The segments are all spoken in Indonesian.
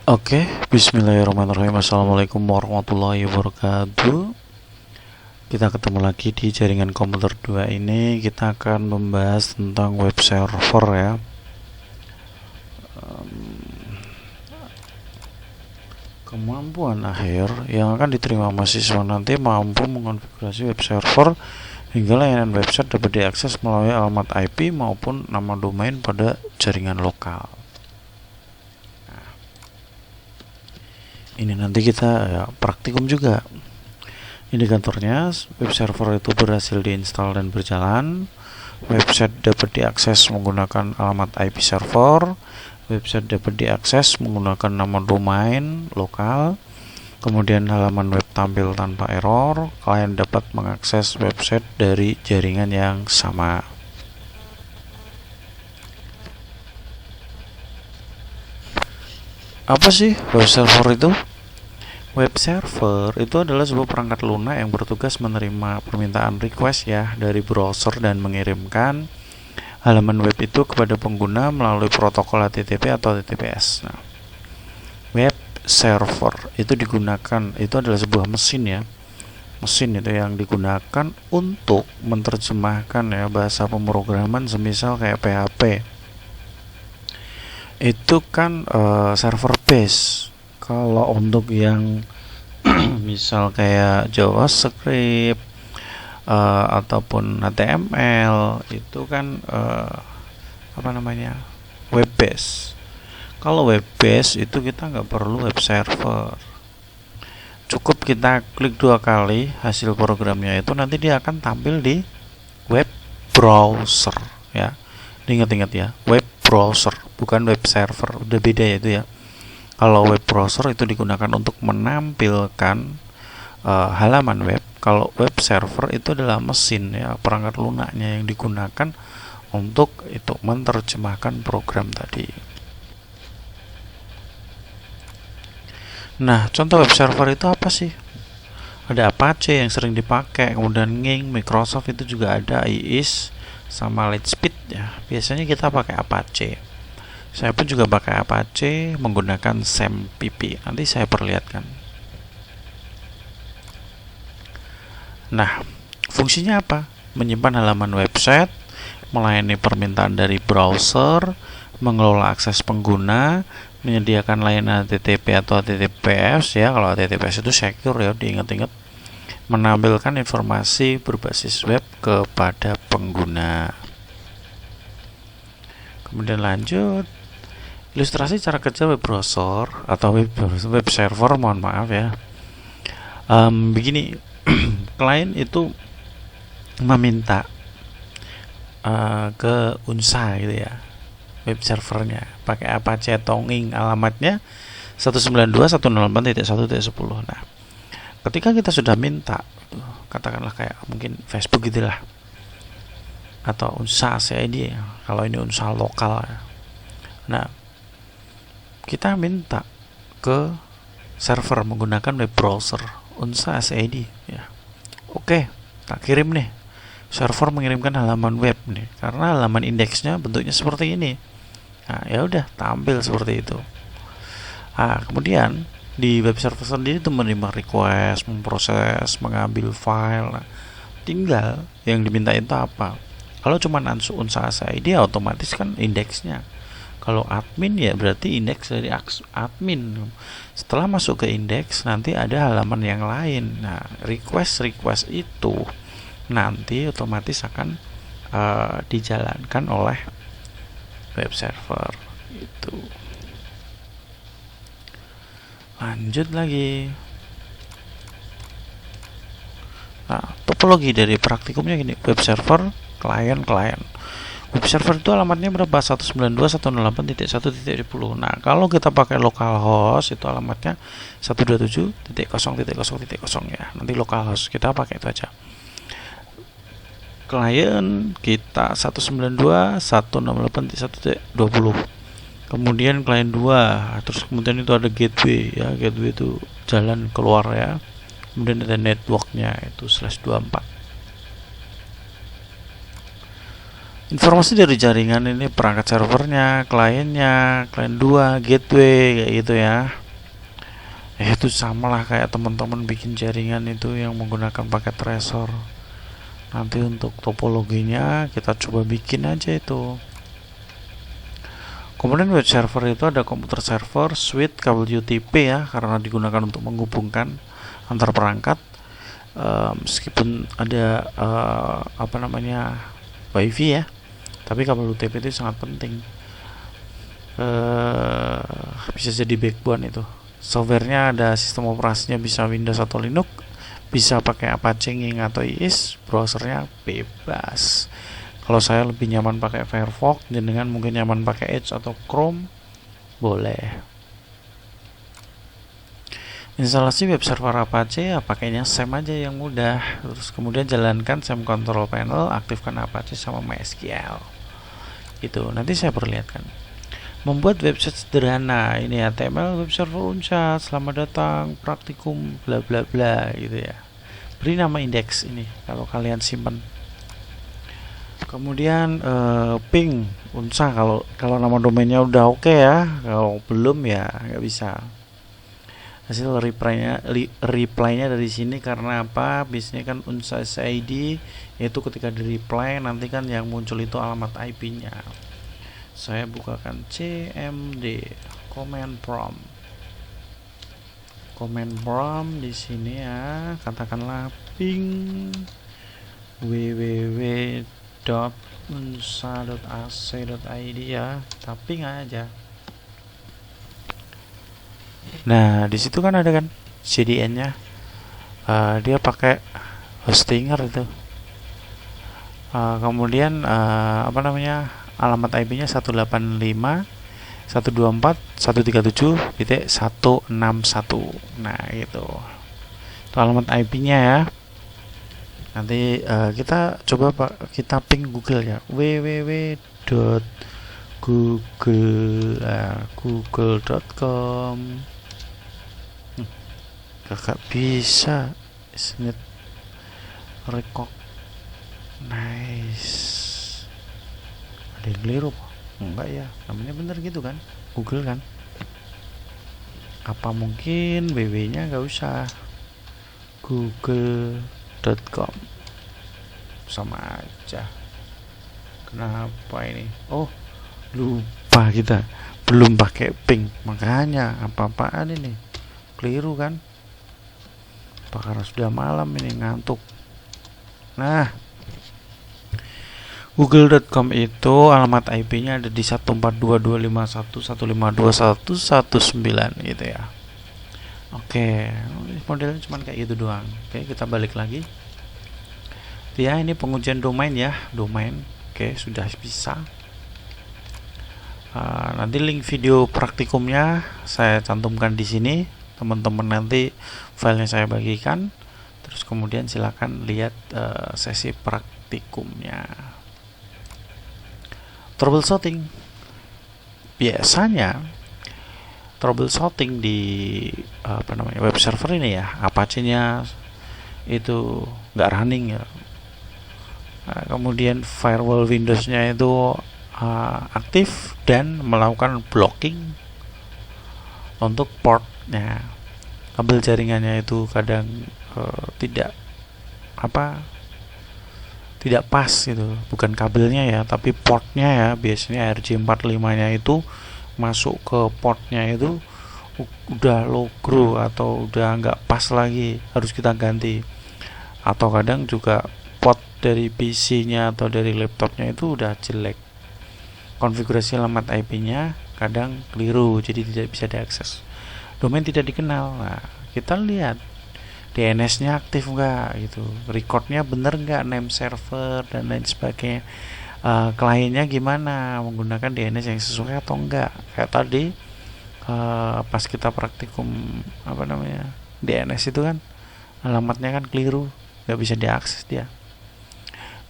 Oke, bismillahirrahmanirrahim. Assalamualaikum warahmatullahi wabarakatuh. Kita ketemu lagi di jaringan komputer 2 ini. Kita akan membahas tentang web server ya. Kemampuan akhir yang akan diterima mahasiswa nanti mampu mengonfigurasi web server hingga layanan website dapat diakses melalui alamat IP maupun nama domain pada jaringan lokal. Ini nanti kita ya, praktikum juga. Indikatornya, web server itu berhasil diinstal dan berjalan. Website dapat diakses menggunakan alamat IP server. Website dapat diakses menggunakan nama domain lokal. Kemudian halaman web tampil tanpa error. Klien dapat mengakses website dari jaringan yang sama. Apa sih web server itu? Web server itu adalah sebuah perangkat lunak yang bertugas menerima permintaan request ya dari browser dan mengirimkan halaman web itu kepada pengguna melalui protokol HTTP atau HTTPS. Nah, web server itu digunakan, itu adalah sebuah mesin ya. Mesin itu yang digunakan untuk menerjemahkan ya bahasa pemrograman semisal kayak PHP. Itu kan server base. Kalau untuk yang misal kayak JavaScript ataupun HTML itu kan web base. Kalau web base itu kita nggak perlu web server, cukup kita klik 2 kali hasil programnya itu nanti dia akan tampil di web browser ya. Ingat-ingat ya, web browser bukan web server, udah beda ya itu ya. Kalau web browser itu digunakan untuk menampilkan halaman web. Kalau web server itu adalah mesin ya, perangkat lunaknya yang digunakan untuk itu menerjemahkan program tadi. Nah, contoh web server itu apa sih? Ada Apache yang sering dipakai, kemudian Nging, Microsoft itu juga ada, IIS sama Lightspeed ya. Biasanya kita pakai Apache. Saya pun juga pakai Apache menggunakan SAMPP. Nanti saya perlihatkan. Nah, fungsinya apa? Menyimpan halaman website, melayani permintaan dari browser, mengelola akses pengguna, menyediakan layanan HTTP atau HTTPS ya. Kalau HTTPS itu secure ya, diingat-ingat. Menampilkan informasi berbasis web kepada pengguna. Kemudian lanjut, ilustrasi cara kerja web browser atau web server, mohon maaf ya. Begini, klien itu meminta ke Unsa gitu ya, web servernya pakai Apache atau Nging, alamatnya 192.168.1.10. Nah, ketika kita sudah minta, katakanlah kayak mungkin Facebook gitulah, atau Unsa CID ya, kalau ini Unsa lokal ya. Nah, kita minta ke server menggunakan web browser Unsa CID ya. Oke, tak kirim nih. Server mengirimkan halaman web nih, karena halaman indeksnya bentuknya seperti ini. Nah, ya udah tampil seperti itu. Nah, kemudian di web server sendiri itu menerima request, memproses, mengambil file. Nah, tinggal yang diminta itu apa? Kalau cuma Unsa CID otomatis kan indeksnya. Kalau admin ya berarti indeks dari admin. Setelah masuk ke indeks nanti ada halaman yang lain. Nah, request itu nanti otomatis akan dijalankan oleh web server itu. Lanjut lagi. Nah, topologi dari praktikumnya gini, web server, klien. Web server itu alamatnya berapa? 192.168.1.10. Nah, kalau kita pakai localhost itu alamatnya 127.0.0.0 ya. Nanti localhost kita pakai itu aja. Klien kita 192.168.1.20. Kemudian klien 2, terus kemudian itu ada gateway ya. Gateway itu jalan keluar ya. Kemudian ada networknya itu /24. Informasi dari jaringan ini perangkat servernya, kliennya, klien 2, gateway kayak gitu ya. Itu sama lah kayak teman-teman bikin jaringan itu yang menggunakan paket Trezor. Nanti untuk topologinya kita coba bikin aja itu. Kemudian web server itu ada komputer server, switch, kabel UTP ya, karena digunakan untuk menghubungkan antar perangkat. Meskipun ada WiFi ya, tapi kabel UTP itu sangat penting. Bisa jadi backbone itu. Softwarenya ada sistem operasinya bisa Windows atau Linux, bisa pakai Apache Nging atau IIS, browsernya bebas. Kalau saya lebih nyaman pakai Firefox, dengan mungkin nyaman pakai Edge atau Chrome, boleh. Instalasi web server Apache ya pakainya SAM aja yang mudah. Terus kemudian jalankan SAM control panel, aktifkan Apache sama MySQL. Itu nanti saya perlihatkan. Membuat website sederhana, ini HTML web server Unsa, selamat datang praktikum bla bla bla gitu ya. Beri nama indeks ini kalau kalian simpan. Kemudian ping Unsa kalau nama domainnya udah oke ya, kalau belum ya nggak bisa. Hasil reply-nya dari sini karena apa? Biasanya kan Unsa ID yaitu ketika di reply nanti kan yang muncul itu alamat IP-nya. Saya bukakan CMD command prompt di sini ya, katakanlah ping www.unsa.ac.id ya, tapi nggak aja. Nah di situ kan ada kan CDN-nya, dia pakai hostinger itu. Kemudian alamat IP-nya 128.124.137.161. Nah itu alamat IP-nya ya. Nanti kita coba kita ping Google ya, www.google.com. Kakak bisa snit rekok. Nice. Ada yang keliru enggak ya, namanya bener gitu kan, Google kan. Apa mungkin www nya nggak usah, google.com sama aja. Kenapa ini? Oh lupa, kita belum pakai ping, makanya apa-apaan ini keliru kan. Karena sudah malam ini, ngantuk. Nah Google.com itu alamat IP-nya ada di 142.251.152.119 gitu ya. Oke, modelnya cuma kayak gitu doang. Oke, kita balik lagi. Ya, ini pengujian domain ya, domain. Oke, sudah bisa. Nanti link video praktikumnya saya cantumkan di sini. Teman-teman nanti filenya saya bagikan. Terus kemudian silakan lihat sesi praktikumnya. Troubleshooting, biasanya troubleshooting di web server ini ya, Apache-nya itu nggak running ya. Kemudian firewall Windows-nya itu aktif dan melakukan blocking untuk portnya. Kabel jaringannya itu kadang tidak pas gitu, bukan kabelnya ya, tapi portnya ya. Biasanya RJ45 nya itu masuk ke portnya itu udah low grow atau udah nggak pas lagi, harus kita ganti. Atau kadang juga port dari PC nya atau dari laptopnya itu udah jelek, konfigurasi alamat IP nya kadang keliru, jadi tidak bisa diakses, domain tidak dikenal. Nah kita lihat DNS-nya aktif enggak gitu, recordnya bener enggak, name server dan lain sebagainya. Kliennya gimana, menggunakan DNS yang sesuai atau enggak. Kayak tadi pas kita praktikum DNS itu kan alamatnya kan keliru, nggak bisa diakses dia.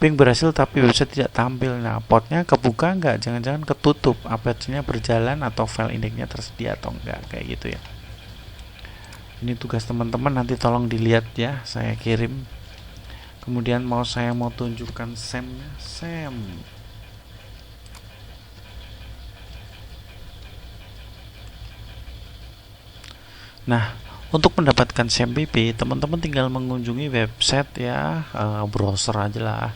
Ping berhasil tapi website tidak tampil. Nah portnya kebuka enggak, jangan-jangan ketutup, Apache-nya berjalan atau file indexnya tersedia atau enggak, kayak gitu ya. Ini tugas teman-teman, nanti tolong dilihat ya, saya kirim. Kemudian saya mau tunjukkan SAM-nya. SAM Nah, untuk mendapatkan SAMPP, teman-teman tinggal mengunjungi website ya, browser aja lah,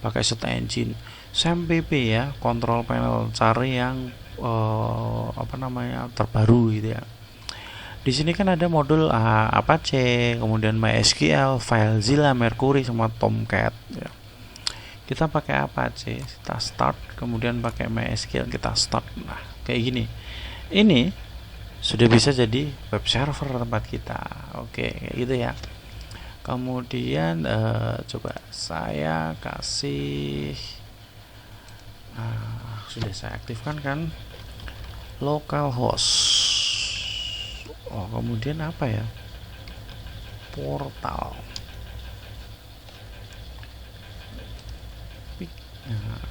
pakai search engine SAMPP ya, control panel, cari yang apa namanya terbaru gitu ya. Di sini kan ada modul Apache, kemudian MySQL, FileZilla, Mercury, sama Tomcat. Ya. Kita pakai Apache, kita start, kemudian pakai MySQL, kita start. Nah, kayak gini. Ini sudah bisa jadi web server tempat kita. Oke, kayak gitu ya. Kemudian coba saya kasih, sudah saya aktifkan kan, localhost. Oh, kemudian apa ya? Portal. Nah,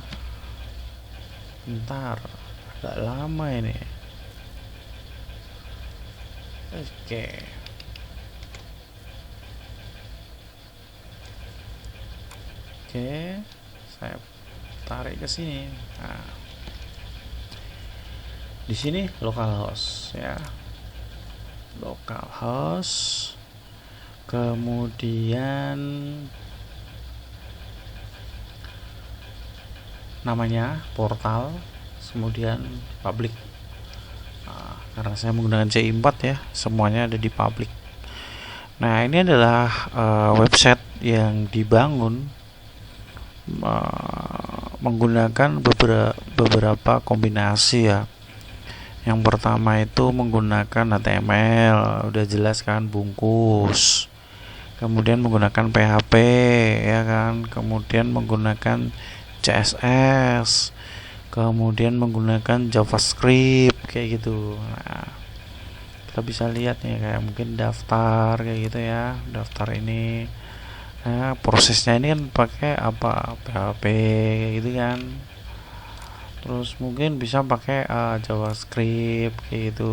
bentar, agak lama ini. Oke. Oke, saya tarik ke sini. Nah, di sini localhost ya. Localhost. Kemudian namanya portal, kemudian public. Nah, karena saya menggunakan C4 ya, semuanya ada di public. Nah, ini adalah website yang dibangun menggunakan beberapa kombinasi ya. Yang pertama itu menggunakan HTML, udah jelas kan, bungkus. Kemudian menggunakan PHP ya kan, kemudian menggunakan CSS, kemudian menggunakan JavaScript kayak gitu. Nah, kita bisa lihat nih kayak mungkin daftar kayak gitu ya, daftar ini. Nah, prosesnya ini kan pakai apa, PHP kayak gitu kan. Terus mungkin bisa pakai JavaScript kayak gitu.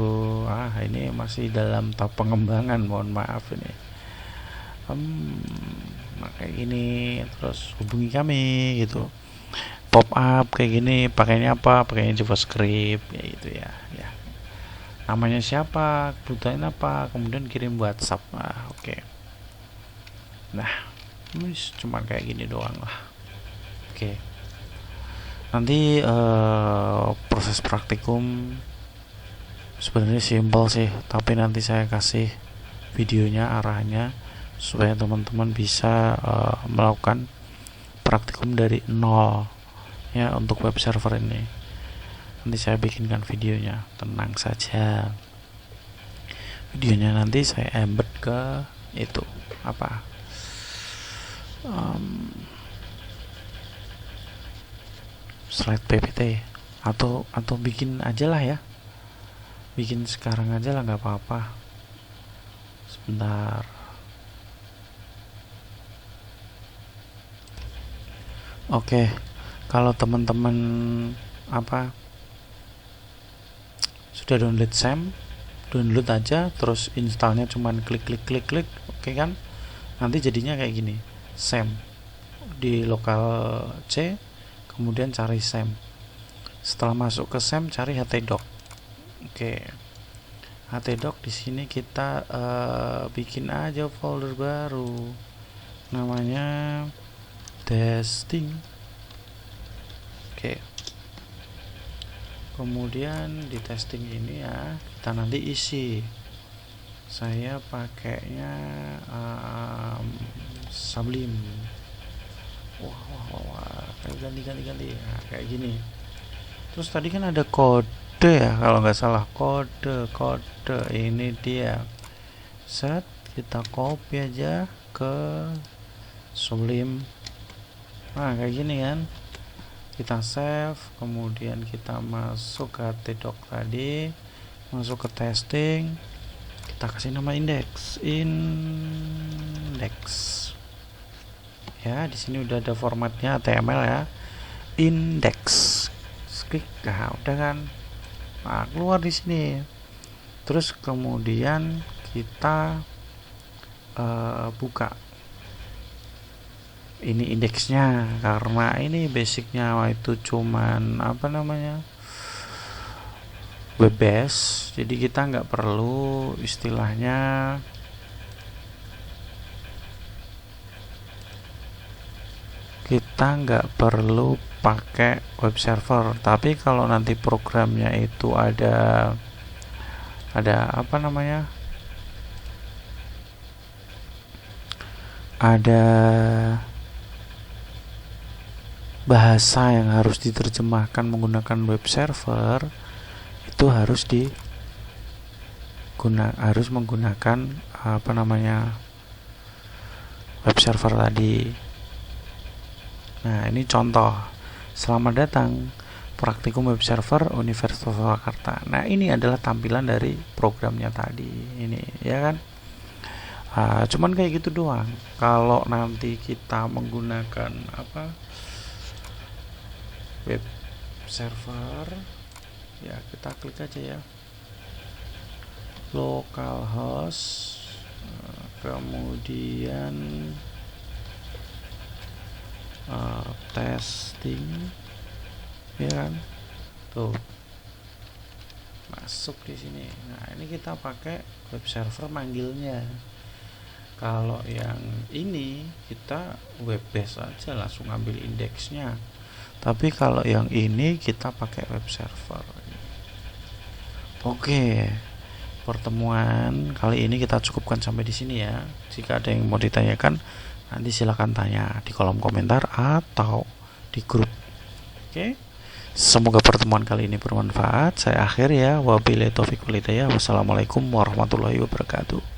Ini masih dalam tahap pengembangan, mohon maaf ini. Kayak gini, terus hubungi kami gitu. Pop up kayak gini, pakainya apa? Pakainya JavaScript kayak gitu ya. Ya. Namanya siapa? Kebutuhan apa? Kemudian kirim WhatsApp. Oke. Nah, cuma kayak gini doang lah. Oke. Nanti proses praktikum sebenarnya simpel sih, tapi nanti saya kasih videonya, arahnya, supaya teman-teman bisa melakukan praktikum dari nol ya untuk web server ini. Nanti saya bikinkan videonya, tenang saja. Videonya nanti saya embed ke itu apa, slide PPT atau bikin aja lah ya, bikin sekarang aja lah, nggak apa-apa. Sebentar. Oke, kalau teman-teman sudah download SAM, download aja, terus installnya cuman klik. Oke kan, nanti jadinya kayak gini, SAM di lokal C, kemudian cari SAM. Setelah masuk ke SAM, cari htdoc. Oke, htdoc di sini kita bikin aja folder baru, namanya testing. Oke, kemudian di testing ini ya kita nanti isi. Saya pakainya Sublime. Wah, ganti. Nah, kayak gini. Terus tadi kan ada kode ya, kalau nggak salah, kode ini dia. Set, kita copy aja ke Sublime. Nah, kayak gini kan. Kita save, kemudian kita masuk ke htdoc tadi, masuk ke testing, kita kasih nama index ya. Di sini udah ada formatnya HTML ya, index. Klik, udah kan. Nah, keluar di sini. Terus kemudian kita buka ini indeksnya, karena ini basicnya itu cuman web base, jadi kita nggak perlu istilahnya pakai web server. Tapi kalau nanti programnya itu ada apa namanya, ada bahasa yang harus diterjemahkan menggunakan web server, itu harus menggunakan apa namanya, web server tadi. Nah, ini contoh. Selamat datang praktikum web server Universitas Surakarta. Nah, ini adalah tampilan dari programnya tadi. Ini, ya kan? Cuman kayak gitu doang. Kalau nanti kita menggunakan web server, ya kita klik aja ya, localhost, kemudian testing, ya kan, tuh masuk di sini. Nah, ini kita pakai web server manggilnya. Kalau yang ini kita web base aja, langsung ambil indeksnya. Tapi kalau yang ini kita pakai web server. Oke, pertemuan kali ini kita cukupkan sampai di sini ya. Jika ada yang mau ditanyakan, nanti silakan tanya di kolom komentar atau di grup. Oke, semoga pertemuan kali ini bermanfaat. Saya akhir ya. Wabillahi taufiq wal hidayah. Wassalamualaikum warahmatullahi wabarakatuh.